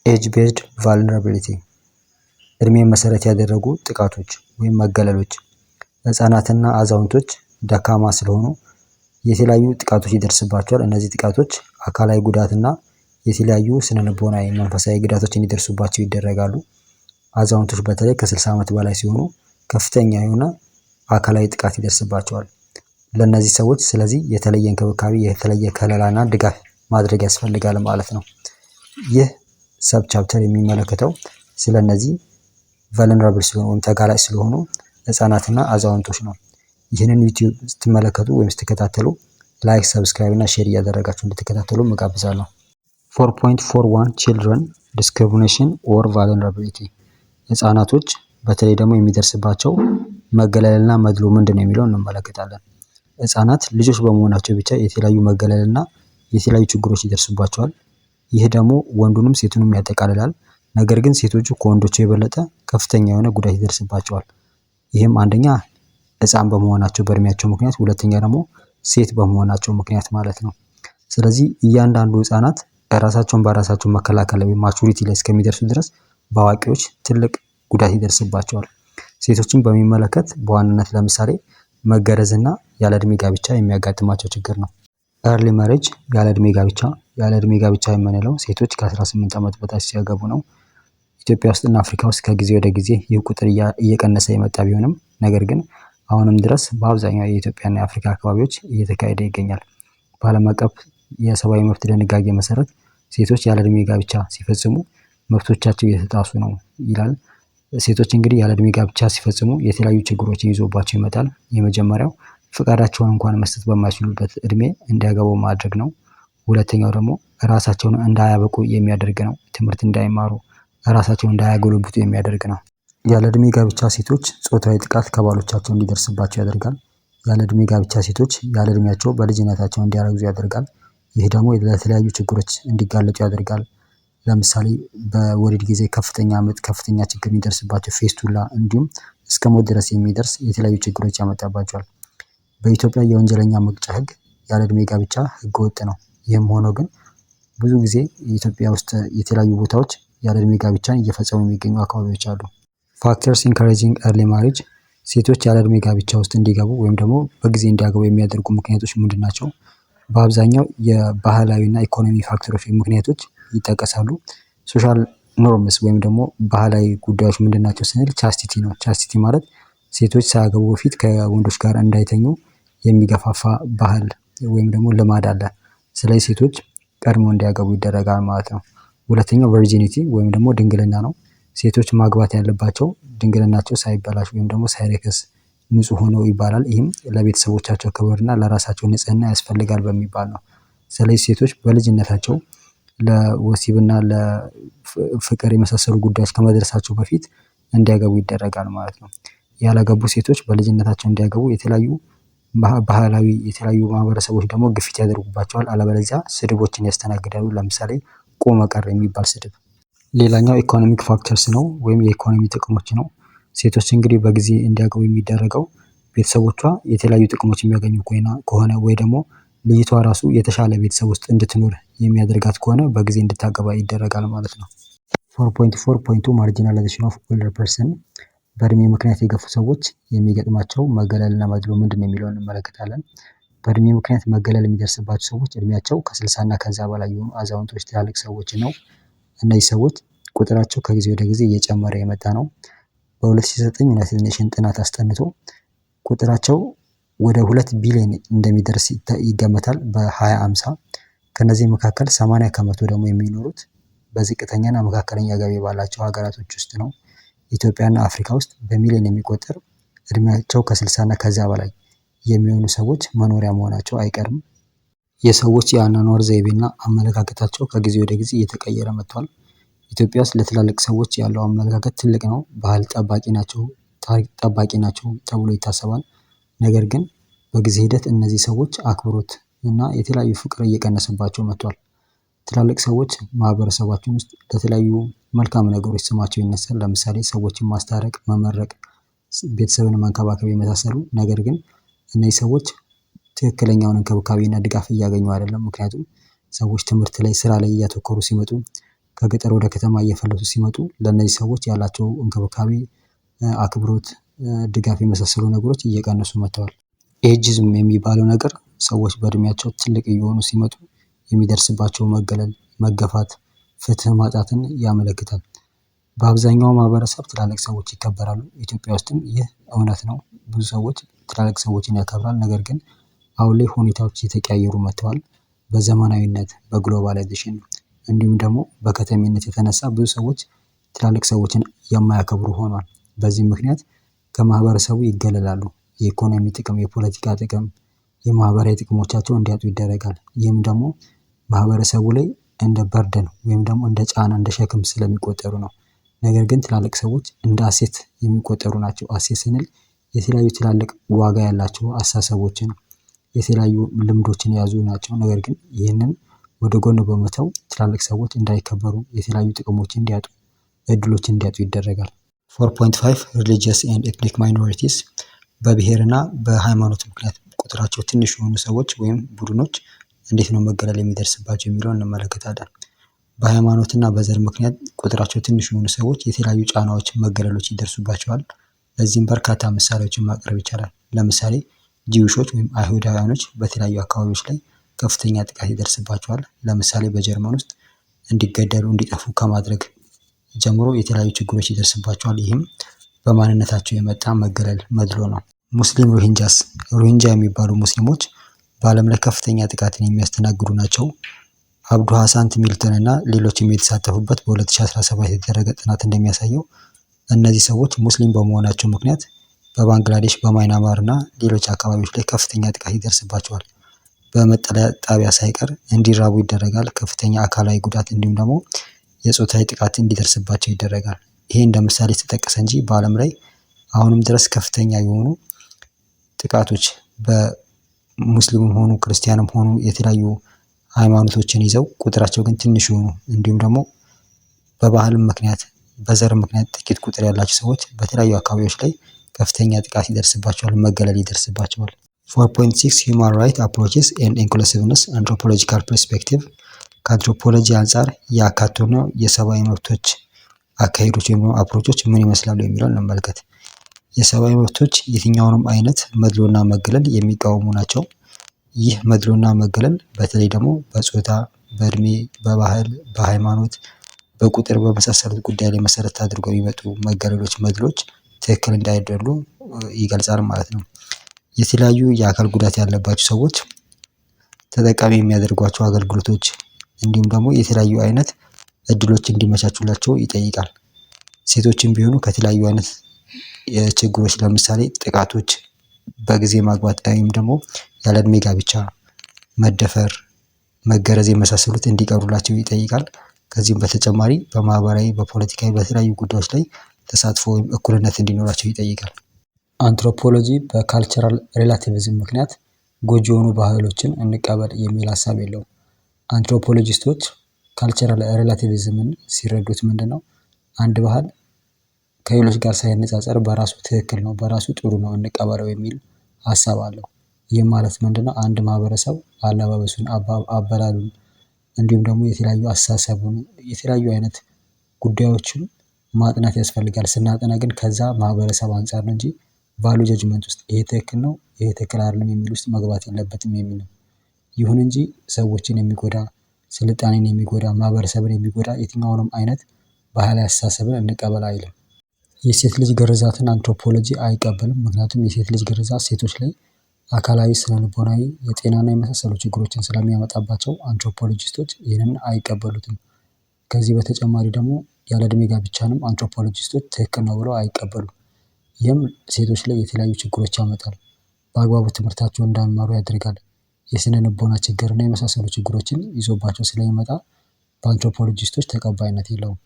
ኤጅ ቤዝድ ቫልነራቢሊቲ እድሜን መሰረት ያደረጉ ጥቃቶች ወይም መገለሎች። ህጻናትና አዛውንቶች ደካማ ስለሆኑ የተለያዩ ጥቃቶች ይደርስባቸዋል። እነዚህ ጥቃቶች አካላዊ ጉዳትና የተለያዩ ስነልቦናዊ መንፈሳዊ ጉዳቶች እንዲደርሱባቸው ይደረጋሉ። አዛውንቶች በተለይ ከ60 ዓመት በላይ ሲሆኑ ከፍተኛ የሆነ አካላዊ ጥቃት ይደርስባቸዋል። ለእነዚህ ሰዎች ስለዚህ የተለየ እንክብካቤ የተለየ ከለላና ድጋፍ ማድረግ ያስፈልጋል ማለት ነው። ይህ ሰብ ቻፕተር የሚመለከተው ስለነዚህ ቫልነራብል ስለሆኑ ወይም ተጋላጭ ስለሆኑ ህጻናትና አዛውንቶች ነው። ይህንን ዩቲዩብ ስትመለከቱ ወይም ስትከታተሉ ላይክ፣ ሰብስክራይብ እና ሼር እያደረጋችሁ እንድትከታተሉ እጋብዛለሁ። 4.41 ቺልድረን ዲስክሪሚኔሽን ኦር ቫልነራቢሊቲ ህጻናቶች በተለይ ደግሞ የሚደርስባቸው መገለልና መድሎ ምንድን ነው የሚለውን እንመለከታለን። ህጻናት ልጆች በመሆናቸው ብቻ የተለያዩ መገለልና የተለያዩ ችግሮች ይደርሱባቸዋል። ይህ ደግሞ ወንዱንም ሴቱንም ያጠቃልላል። ነገር ግን ሴቶቹ ከወንዶቹ የበለጠ ከፍተኛ የሆነ ጉዳት ይደርስባቸዋል። ይህም አንደኛ ህፃን በመሆናቸው በእድሜያቸው ምክንያት፣ ሁለተኛ ደግሞ ሴት በመሆናቸው ምክንያት ማለት ነው። ስለዚህ እያንዳንዱ ህፃናት ራሳቸውን በራሳቸው መከላከል ወይም ማቹሪቲ ላይ እስከሚደርሱ ድረስ በአዋቂዎች ትልቅ ጉዳት ይደርስባቸዋል። ሴቶችን በሚመለከት በዋናነት ለምሳሌ መገረዝና ያለ እድሜ ጋብቻ የሚያጋጥማቸው ችግር ነው። ኤርሊ ማሬጅ ያለ እድሜ ጋብቻ የምንለው ሴቶች ከ18 ዓመት በታች ሲያገቡ ነው። ኢትዮጵያ ውስጥና አፍሪካ ውስጥ ከጊዜ ወደ ጊዜ ይህ ቁጥር እየቀነሰ የመጣ ቢሆንም ነገር ግን አሁንም ድረስ በአብዛኛው የኢትዮጵያና የአፍሪካ አካባቢዎች እየተካሄደ ይገኛል። በዓለም አቀፍ የሰብአዊ መብት ድንጋጌ መሰረት ሴቶች ያለ እድሜ ጋብቻ ሲፈጽሙ መብቶቻቸው እየተጣሱ ነው ይላል። ሴቶች እንግዲህ ያለ እድሜ ጋብቻ ሲፈጽሙ የተለያዩ ችግሮች ይዞባቸው ይመጣል። የመጀመሪያው ፈቃዳቸውን እንኳን መስጠት በማይችሉበት እድሜ እንዲያገቡ ማድረግ ነው። ሁለተኛው ደግሞ ራሳቸውን እንዳያበቁ የሚያደርግ ነው። ትምህርት እንዳይማሩ ራሳቸውን እንዳያጎለብቱ የሚያደርግ ነው። ያለ እድሜ ጋብቻ ሴቶች ጾታዊ ጥቃት ከባሎቻቸው እንዲደርስባቸው ያደርጋል። ያለ እድሜ ጋብቻ ሴቶች ያለ እድሜያቸው በልጅነታቸው እንዲያረግዙ ያደርጋል። ይህ ደግሞ ለተለያዩ ችግሮች እንዲጋለጡ ያደርጋል። ለምሳሌ በወሊድ ጊዜ ከፍተኛ ምጥ፣ ከፍተኛ ችግር የሚደርስባቸው ፌስቱላ፣ እንዲሁም እስከ ሞት ድረስ የሚደርስ የተለያዩ ችግሮች ያመጣባቸዋል። በኢትዮጵያ የወንጀለኛ መቅጫ ህግ ያለ እድሜ ጋብቻ ህገ ወጥ ነው። ይህም ሆኖ ግን ብዙ ጊዜ ኢትዮጵያ ውስጥ የተለያዩ ቦታዎች ያለ እድሜ ጋብቻን እየፈጸሙ የሚገኙ አካባቢዎች አሉ። ፋክተርስ ኢንካሬጂንግ ኤርሊ ማሬጅ ሴቶች ያለ እድሜ ጋብቻ ውስጥ እንዲገቡ ወይም ደግሞ በጊዜ እንዲያገቡ የሚያደርጉ ምክንያቶች ምንድን ናቸው? በአብዛኛው የባህላዊና ኢኮኖሚ ፋክተሮች ምክንያቶች ይጠቀሳሉ። ሶሻል ኖርምስ ወይም ደግሞ ባህላዊ ጉዳዮች ምንድን ናቸው ስንል ቻስቲቲ ነው። ቻስቲቲ ማለት ሴቶች ሳያገቡ በፊት ከወንዶች ጋር እንዳይተኙ የሚገፋፋ ባህል ወይም ደግሞ ልማድ አለ። ስለዚህ ሴቶች ቀድሞ እንዲያገቡ ይደረጋል ማለት ነው። ሁለተኛው ቨርጂኒቲ ወይም ደግሞ ድንግልና ነው። ሴቶች ማግባት ያለባቸው ድንግልናቸው ሳይበላሽ ወይም ደግሞ ሳይረክስ ንጹህ ሆነው ይባላል። ይህም ለቤተሰቦቻቸው ክብርና ለራሳቸው ንጽህና ያስፈልጋል በሚባል ነው። ስለዚህ ሴቶች በልጅነታቸው ለወሲብና ለፍቅር የመሳሰሉ ጉዳዮች ከመድረሳቸው በፊት እንዲያገቡ ይደረጋል ማለት ነው። ያላገቡ ሴቶች በልጅነታቸው እንዲያገቡ የተለያዩ ባህላዊ የተለያዩ ማህበረሰቦች ደግሞ ግፊት ያደርጉባቸዋል። አለበለዚያ ስድቦችን ያስተናግዳሉ። ለምሳሌ ቆመ ቀር የሚባል ስድብ። ሌላኛው ኢኮኖሚክ ፋክተርስ ነው ወይም የኢኮኖሚ ጥቅሞች ነው። ሴቶች እንግዲህ በጊዜ እንዲያገቡ የሚደረገው ቤተሰቦቿ የተለያዩ ጥቅሞች የሚያገኙ ከሆነ ወይ ደግሞ ልጅቷ ራሱ የተሻለ ቤተሰብ ውስጥ እንድትኖር የሚያደርጋት ከሆነ በጊዜ እንድታገባ ይደረጋል ማለት ነው። 4.4 ማርጂናላይዜሽን ኦፍ ኦልደር ፐርሰን በእድሜ ምክንያት የገፉ ሰዎች የሚገጥማቸው መገለልና መድሎ ምንድን ነው የሚለውን እንመለከታለን። በእድሜ ምክንያት መገለል የሚደርስባቸው ሰዎች እድሜያቸው ከ60 እና ከዛ በላይ የሆኑ አዛውንቶች፣ ትላልቅ ሰዎች ነው። እነዚህ ሰዎች ቁጥራቸው ከጊዜ ወደ ጊዜ እየጨመረ የመጣ ነው። በ2009 ዩናይትድ ኔሽን ጥናት አስጠንቶ ቁጥራቸው ወደ 2 ቢሊዮን እንደሚደርስ ይገመታል በ2050። ከነዚህ መካከል 80 ከመቶ ደግሞ የሚኖሩት በዝቅተኛና መካከለኛ ገቢ ባላቸው ሀገራቶች ውስጥ ነው። ኢትዮጵያና አፍሪካ ውስጥ በሚሊዮን የሚቆጠር እድሜያቸው ከ60 እና ከዛ በላይ የሚሆኑ ሰዎች መኖሪያ መሆናቸው አይቀርም። የሰዎች የአኗኗር ዘይቤና አመለካከታቸው ከጊዜ ወደ ጊዜ እየተቀየረ መጥቷል። ኢትዮጵያ ውስጥ ለትላልቅ ሰዎች ያለው አመለካከት ትልቅ ነው። ባህል ጠባቂ ናቸው፣ ታሪክ ጠባቂ ናቸው ተብሎ ይታሰባል። ነገር ግን በጊዜ ሂደት እነዚህ ሰዎች አክብሮት እና የተለያዩ ፍቅር እየቀነሰባቸው መጥቷል። ትላልቅ ሰዎች ማህበረሰባችን ውስጥ ለተለያዩ መልካም ነገሮች ስማቸው ይነሳል። ለምሳሌ ሰዎችን ማስታረቅ፣ መመረቅ፣ ቤተሰብን መንከባከብ የመሳሰሉ። ነገር ግን እነዚህ ሰዎች ትክክለኛውን እንክብካቤና ድጋፍ እያገኙ አይደለም። ምክንያቱም ሰዎች ትምህርት ላይ፣ ስራ ላይ እያተኮሩ ሲመጡ ከገጠር ወደ ከተማ እየፈለሱ ሲመጡ ለእነዚህ ሰዎች ያላቸው እንክብካቤ፣ አክብሮት፣ ድጋፍ የመሳሰሉ ነገሮች እየቀነሱ መጥተዋል። ኤጂዝም የሚባለው ነገር ሰዎች በእድሜያቸው ትልቅ እየሆኑ ሲመጡ የሚደርስባቸው መገለል፣ መገፋት፣ ፍትህ ማጣትን ያመለክታል። በአብዛኛው ማህበረሰብ ትላልቅ ሰዎች ይከበራሉ። ኢትዮጵያ ውስጥም ይህ እውነት ነው። ብዙ ሰዎች ትላልቅ ሰዎችን ያከብራል። ነገር ግን አሁን ላይ ሁኔታዎች እየተቀያየሩ መጥተዋል። በዘመናዊነት፣ በግሎባላይዜሽን እንዲሁም ደግሞ በከተሜነት የተነሳ ብዙ ሰዎች ትላልቅ ሰዎችን የማያከብሩ ሆኗል። በዚህ ምክንያት ከማህበረሰቡ ይገለላሉ። የኢኮኖሚ ጥቅም፣ የፖለቲካ ጥቅም፣ የማህበራዊ ጥቅሞቻቸው እንዲያጡ ይደረጋል። ይህም ደግሞ ማህበረሰቡ ላይ እንደ በርደን ወይም ደግሞ እንደ ጫና፣ እንደ ሸክም ስለሚቆጠሩ ነው። ነገር ግን ትላልቅ ሰዎች እንደ አሴት የሚቆጠሩ ናቸው። አሴት ስንል የተለያዩ ትላልቅ ዋጋ ያላቸው አስተሳሰቦችን፣ የተለያዩ ልምዶችን የያዙ ናቸው። ነገር ግን ይህንን ወደ ጎን በመተው ትላልቅ ሰዎች እንዳይከበሩ፣ የተለያዩ ጥቅሞችን እንዲያጡ፣ እድሎችን እንዲያጡ ይደረጋል። 4.5 ሪሊጂየስ ኤንድ ኤትኒክ ማይኖሪቲስ በብሔርና በሃይማኖት ምክንያት ቁጥራቸው ትንሽ የሆኑ ሰዎች ወይም ቡድኖች እንዴት ነው መገለል የሚደርስባቸው የሚለውን እንመለከታለን። በሃይማኖትና በዘር ምክንያት ቁጥራቸው ትንሽ የሆኑ ሰዎች የተለያዩ ጫናዎች፣ መገለሎች ይደርሱባቸዋል። ለዚህም በርካታ ምሳሌዎችን ማቅረብ ይቻላል። ለምሳሌ ጂውሾች ወይም አይሁዳውያኖች በተለያዩ አካባቢዎች ላይ ከፍተኛ ጥቃት ይደርስባቸዋል። ለምሳሌ በጀርመን ውስጥ እንዲገደሉ፣ እንዲጠፉ ከማድረግ ጀምሮ የተለያዩ ችግሮች ይደርስባቸዋል። ይህም በማንነታቸው የመጣ መገለል፣ መድሎ ነው። ሙስሊም ሮሂንጃስ ሮሂንጃ የሚባሉ ሙስሊሞች በዓለም ላይ ከፍተኛ ጥቃትን የሚያስተናግዱ ናቸው። አብዱ ሐሳን ሚልተን እና ሌሎችም የተሳተፉበት በ2017 የተደረገ ጥናት እንደሚያሳየው እነዚህ ሰዎች ሙስሊም በመሆናቸው ምክንያት በባንግላዴሽ፣ በማይናማር እና ሌሎች አካባቢዎች ላይ ከፍተኛ ጥቃት ይደርስባቸዋል። በመጠለያ ጣቢያ ሳይቀር እንዲራቡ ይደረጋል። ከፍተኛ አካላዊ ጉዳት እንዲሁም ደግሞ የጾታዊ ጥቃት እንዲደርስባቸው ይደረጋል። ይሄ እንደ ምሳሌ የተጠቀሰ እንጂ በዓለም ላይ አሁንም ድረስ ከፍተኛ የሆኑ ጥቃቶች በሙስሊምም ሆኑ ክርስቲያንም ሆኑ የተለያዩ ሃይማኖቶችን ይዘው ቁጥራቸው ግን ትንሽ የሆኑ እንዲሁም ደግሞ በባህልም ምክንያት፣ በዘር ምክንያት ጥቂት ቁጥር ያላቸው ሰዎች በተለያዩ አካባቢዎች ላይ ከፍተኛ ጥቃት ይደርስባቸዋል፣ መገለል ይደርስባቸዋል። 4.6 ሂውማን ራይት አፕሮችስ ኤንድ ኢንክሉሲቭነስ አንትሮፖሎጂካል ፐርስፔክቲቭ ከአንትሮፖሎጂ አንጻር ያካተቱና የሰብአዊ መብቶች አካሄዶች ወይም አፕሮቾች ምን ይመስላሉ የሚለውን እንመልከት። የሰብአዊ መብቶች የትኛውንም አይነት መድሎና መገለል የሚቃወሙ ናቸው። ይህ መድሎና መገለል በተለይ ደግሞ በጾታ፣ በእድሜ፣ በባህል፣ በሃይማኖት፣ በቁጥር በመሳሰሉት ጉዳይ ላይ መሰረት አድርገው የሚመጡ መገለሎች፣ መድሎች ትክክል እንዳይደሉ ይገልጻል ማለት ነው። የተለያዩ የአካል ጉዳት ያለባቸው ሰዎች ተጠቃሚ የሚያደርጓቸው አገልግሎቶች እንዲሁም ደግሞ የተለያዩ አይነት እድሎች እንዲመቻቹላቸው ይጠይቃል። ሴቶችም ቢሆኑ ከተለያዩ አይነት ችግሮች ለምሳሌ ጥቃቶች፣ በጊዜ ማግባት ወይም ደግሞ ያለ እድሜ ጋብቻ፣ መደፈር፣ መገረዝ የመሳሰሉት እንዲቀሩላቸው ይጠይቃል። ከዚህም በተጨማሪ በማህበራዊ፣ በፖለቲካዊ፣ በተለያዩ ጉዳዮች ላይ ተሳትፎ ወይም እኩልነት እንዲኖራቸው ይጠይቃል። አንትሮፖሎጂ በካልቸራል ሬላቲቪዝም ምክንያት ጎጂ የሆኑ ባህሎችን እንቀበል የሚል ሀሳብ የለውም። አንትሮፖሎጂስቶች ካልቸራል ሬላቲቪዝምን ሲረዱት ምንድን ነው? አንድ ባህል ከሌሎች ጋር ሳይነጻጸር በራሱ ትክክል ነው፣ በራሱ ጥሩ ነው፣ እንቀበለው የሚል ሀሳብ አለው። ይህም ማለት ምንድን ነው? አንድ ማህበረሰብ አለባበሱን፣ አበላሉን እንዲሁም ደግሞ የተለያዩ አስተሳሰቡን፣ የተለያዩ አይነት ጉዳዮችን ማጥናት ያስፈልጋል። ስናጠና ግን ከዛ ማህበረሰብ አንጻር ነው እንጂ ቫሉ ጀጅመንት ውስጥ ይሄ ትክክል ነው፣ ይሄ ትክክል አይደለም የሚል ውስጥ መግባት የለበትም የሚል ነው። ይሁን እንጂ ሰዎችን የሚጎዳ፣ ስልጣኔን የሚጎዳ፣ ማህበረሰብን የሚጎዳ የትኛውንም አይነት ባህላዊ አስተሳሰብን እንቀበል አይልም። የሴት ልጅ ግርዛትን አንትሮፖሎጂ አይቀበልም። ምክንያቱም የሴት ልጅ ግርዛት ሴቶች ላይ አካላዊ፣ ስነልቦናዊ፣ የጤናና የመሳሰሉ ችግሮችን ስለሚያመጣባቸው አንትሮፖሎጂስቶች ይህንን አይቀበሉትም። ከዚህ በተጨማሪ ደግሞ ያለ እድሜ ጋብቻንም አንትሮፖሎጂስቶች ትክክል ነው ብለው አይቀበሉም። ይህም ሴቶች ላይ የተለያዩ ችግሮች ያመጣል። በአግባቡ ትምህርታቸውን እንዳይማሩ ያደርጋል። የስነ ልቦና ችግርና የመሳሰሉ ችግሮችን ይዞባቸው ስለሚመጣ በአንትሮፖሎጂስቶች ተቀባይነት የለውም።